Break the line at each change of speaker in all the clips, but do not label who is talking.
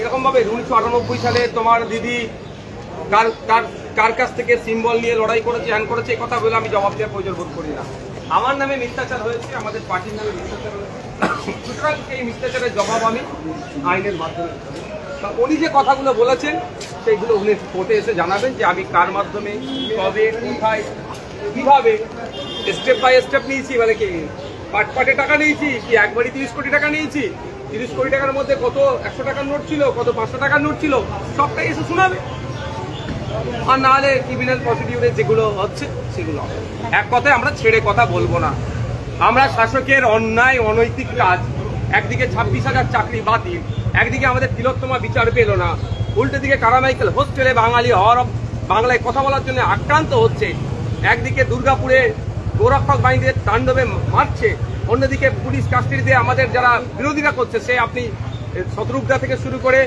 এরকম ভাবে 1998 সালে তোমার দিদি কার কাছ থেকে সিম্বল নিয়ে লড়াই করেছে, হ্যান করেছে, এই কথা বলে আমি জবাব দেওয়ার প্রয়োজন বোধ করি না। আমার নামে মিথ্যাচার হয়েছে, আমাদের পার্টির নামে মিথ্যাচার হয়েছে, সুতরাং এই মিথ্যাচারের জবাব আমি আইনের মাধ্যমে। উনি যে কথাগুলো বলেছেন সেইগুলো উনি কোর্টে এসে জানাবেন যে আমি কার মাধ্যমে, কবে, কোথায়, কিভাবে স্টেপ বাই স্টেপ নিয়েছি, মানে কি পাটে টাকা নিয়েছি, কি একবারই 30 কোটি টাকা নিয়েছি, 30 কোটি টাকার মধ্যে কত 100 টাকার নোট ছিল, কত 500 টাকার নোট ছিল, সবটাই এসে শোনাবে। আর না হলে ক্রিমিনাল প্রসিডিউরে যেগুলো হচ্ছে সেগুলো এক কথায় আমরা ছেড়ে কথা বলবো না। আমরা শাসকের অন্যায় অনৈতিক কাজ, একদিকে 26,000 চাকরি বাতিল, একদিকে আমাদের তিলোত্তমা বিচার পেল না, উল্টো দিকে কারামাইকেল হোস্টেলে বাঙালি হওয়ার বাংলায় কথা বলার জন্য আক্রান্ত হচ্ছে, একদিকে দুর্গাপুরে গোরক্ষক বাহিনীদের তাণ্ডবে মারছে, অন্যদিকে পুলিশ কাস্টডিতে আমাদের যারা বিরোধিতা করছে, সে আপনি শত্রুঘ্না থেকে শুরু করে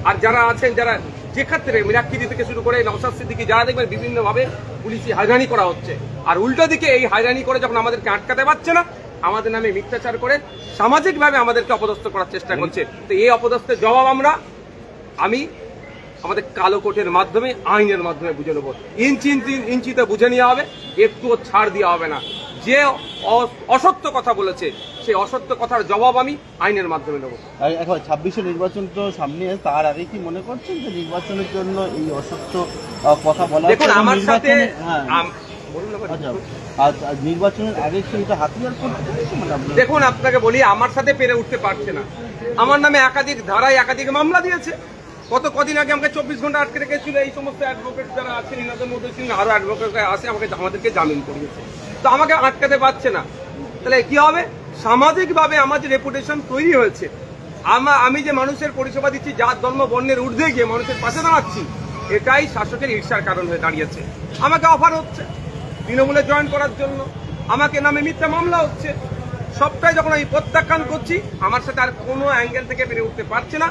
আর যারা আছেন, যারা যে ক্ষেত্রে মিনাক্ষী থেকে শুরু করে নওশাদ সিদ্দিকী, যারা দেখবেন বিভিন্নভাবে পুলিশি হয়রানি করা হচ্ছে। আর উল্টো দিকে এই হয়রানি করে যখন আমাদেরকে আটকাতে পারছে না, আমাদের নামে মিথ্যাচার করে সামাজিকভাবে আমাদেরকে অপদস্থ করার চেষ্টা করছে। তো এই অপদস্থের জবাব আমি আমাদের কালো কোর্টের মাধ্যমে, আইনের মাধ্যমে বুঝে নেব। ইঞ্চিতে বুঝে নেওয়া হবে, একটুও ছাড় দেওয়া হবে না। যে অসত্য কথা বলেছে সেই অসত্য কথার জবাব আমি আইনের মাধ্যমে নেব।
এখন 26 নির্বাচন তো সামনে, তার আগে কি মনে করছেন যে নির্বাচনের জন্য এই অসত্য কথা বলা?
দেখুন আমার সাথে
নির্বাচনের আগে কি এটা হাতিয়ার করতে?
দেখুন আপনাকে বলি, আমার সাথে পেরে উঠতে পারছে না। আমার নামে একাধিক ধারায় একাধিক মামলা দিয়েছে। কদিন আগে আমাকে 24 ঘন্টা আটকে রেখেছিল। এই সমস্ত অ্যাডভোকেট যারা আছেন, ইনাদের মধ্যে আরো অ্যাডভোকেট আসে, আমাদেরকে জামিন করিয়েছে। তো আমাকে আটকাতে পারছে না। তাহলে কি হবে? সামাজিকভাবে আমার যে রেপুটেশন তৈরি হয়েছে, আমি যে মানুষের পরিষেবা দিচ্ছি, জাত ধর্ম বর্ণের ঊর্ধ্বে গিয়ে মানুষের পাশে দাঁড়াচ্ছি, এটাই শাসকের ঈর্ষার কারণ হয়ে দাঁড়িয়েছে। আমাকে অফার হচ্ছে তৃণমূলে জয়েন করার জন্য, আমাকে নামে মিথ্যা মামলা হচ্ছে। সবটাই যখন আমি প্রত্যাখ্যান করছি, আমার সাথে আর কোনো অ্যাঙ্গেল থেকে বেড়ে উঠতে পারছে না।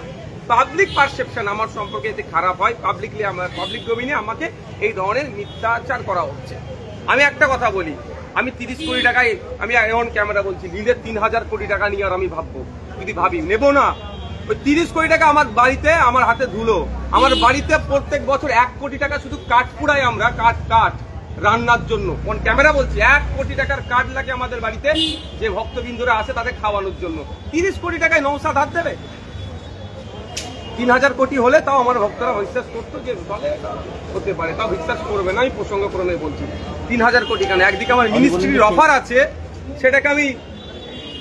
পাবলিক পারসেপশন আমার সম্পর্কে এতে খারাপ হয়, পাবলিক ডোমিনে আমাকে এই ধরনের মিথ্যাচার করা হচ্ছে। আমি একটা কথা বলি, আমি 30 কোটি টাকায়, আমি এখন ক্যামেরা বলছি, নিলে 3000 কোটি টাকা নিয়ে আর আমি ভাববো, যদি ভাবি নেব না। ওই 30 কোটি টাকা আমার বাড়িতে, আমার হাতে ধুলো। আমার বাড়িতে প্রত্যেক বছর 1 কোটি টাকা শুধু কাঠ পুড়াই আমরা, কাঠ রান্নার জন্য। কোন ক্যামেরা বলছি, 1 কোটি টাকার কাঠ লাগে আমাদের বাড়িতে, যে ভক্তবৃন্দরা আসে তাদের খাওয়ানোর জন্য। 30 কোটি টাকায় নওশাদ হাত দেবে? 3000 কোটি হলে তাও আমার ভক্তরা বিশ্বাস করতো যে বলে হতে পারে, তাও বিশ্বাস করবে না। আমি প্রসঙ্গক্রমে বলছি 3000 কোটি কেন? একদিকে আমার মিনিস্ট্রির অফার আছে, সেটাকে আমি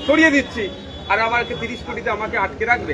সরিয়ে দিচ্ছি, আর আমাকে 30 কোটিতে আমাকে আটকে রাখবে।